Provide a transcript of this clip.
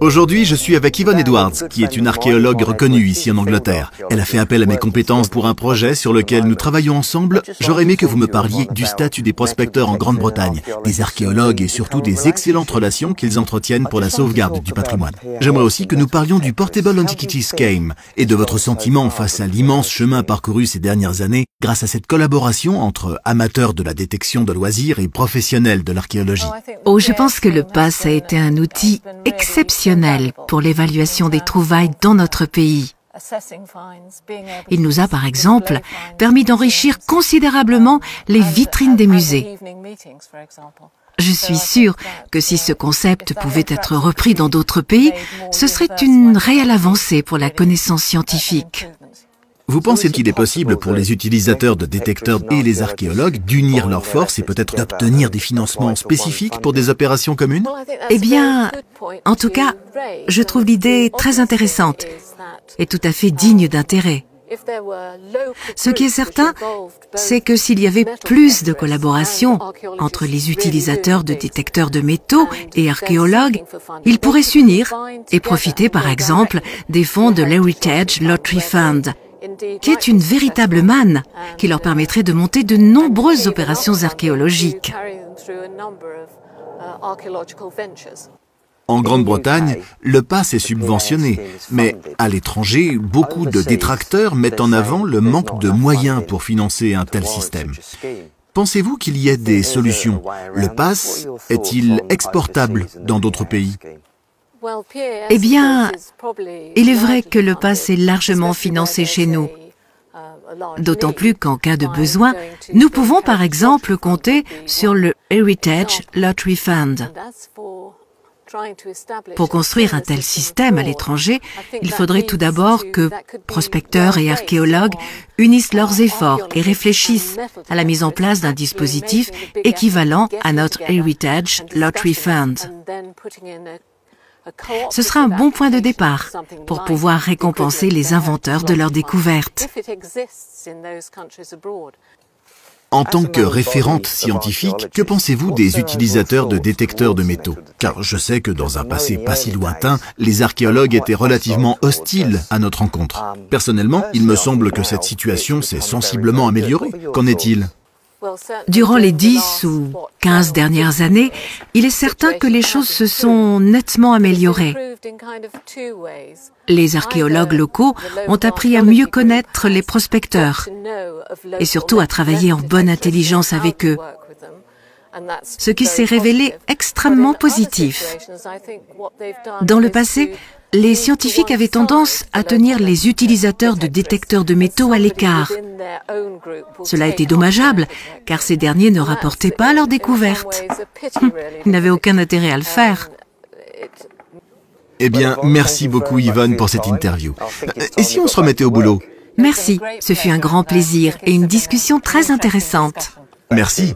Aujourd'hui, je suis avec Yvonne Edwards, qui est une archéologue reconnue ici en Angleterre. Elle a fait appel à mes compétences pour un projet sur lequel nous travaillons ensemble. J'aurais aimé que vous me parliez du statut des prospecteurs en Grande-Bretagne, des archéologues et surtout des excellentes relations qu'ils entretiennent pour la sauvegarde du patrimoine. J'aimerais aussi que nous parlions du Portable Antiquities Scheme et de votre sentiment face à l'immense chemin parcouru ces dernières années grâce à cette collaboration entre amateurs de la détection de loisirs et professionnels de l'archéologie. Oh, je pense que le PASS a été un outil exceptionnel pour l'évaluation des trouvailles dans notre pays. Il nous a, par exemple, permis d'enrichir considérablement les vitrines des musées. Je suis sûre que si ce concept pouvait être repris dans d'autres pays, ce serait une réelle avancée pour la connaissance scientifique. Vous pensez qu'il est possible pour les utilisateurs de détecteurs et les archéologues d'unir leurs forces et peut-être d'obtenir des financements spécifiques pour des opérations communes? Eh bien, en tout cas, je trouve l'idée très intéressante et tout à fait digne d'intérêt. Ce qui est certain, c'est que s'il y avait plus de collaboration entre les utilisateurs de détecteurs de métaux et archéologues, ils pourraient s'unir et profiter par exemple des fonds de l'Heritage Lottery Fund, qui est une véritable manne qui leur permettrait de monter de nombreuses opérations archéologiques. En Grande-Bretagne, le PASS est subventionné, mais à l'étranger, beaucoup de détracteurs mettent en avant le manque de moyens pour financer un tel système. Pensez-vous qu'il y ait des solutions? Le PASS est-il exportable dans d'autres pays? Eh bien, il est vrai que le PASS est largement financé chez nous. D'autant plus qu'en cas de besoin, nous pouvons par exemple compter sur le Heritage Lottery Fund. Pour construire un tel système à l'étranger, il faudrait tout d'abord que prospecteurs et archéologues unissent leurs efforts et réfléchissent à la mise en place d'un dispositif équivalent à notre Heritage Lottery Fund. Ce sera un bon point de départ pour pouvoir récompenser les inventeurs de leurs découvertes. En tant que référente scientifique, que pensez-vous des utilisateurs de détecteurs de métaux? Car je sais que dans un passé pas si lointain, les archéologues étaient relativement hostiles à notre rencontre. Personnellement, il me semble que cette situation s'est sensiblement améliorée. Qu'en est-il? Durant les 10 ou 15 dernières années, il est certain que les choses se sont nettement améliorées. Les archéologues locaux ont appris à mieux connaître les prospecteurs et surtout à travailler en bonne intelligence avec eux, ce qui s'est révélé extrêmement positif. Dans le passé, les scientifiques avaient tendance à tenir les utilisateurs de détecteurs de métaux à l'écart. Cela était dommageable, car ces derniers ne rapportaient pas leurs découvertes. Ils n'avaient aucun intérêt à le faire. Eh bien, merci beaucoup Yvonne pour cette interview. Et si on se remettait au boulot? Merci, ce fut un grand plaisir et une discussion très intéressante. Merci.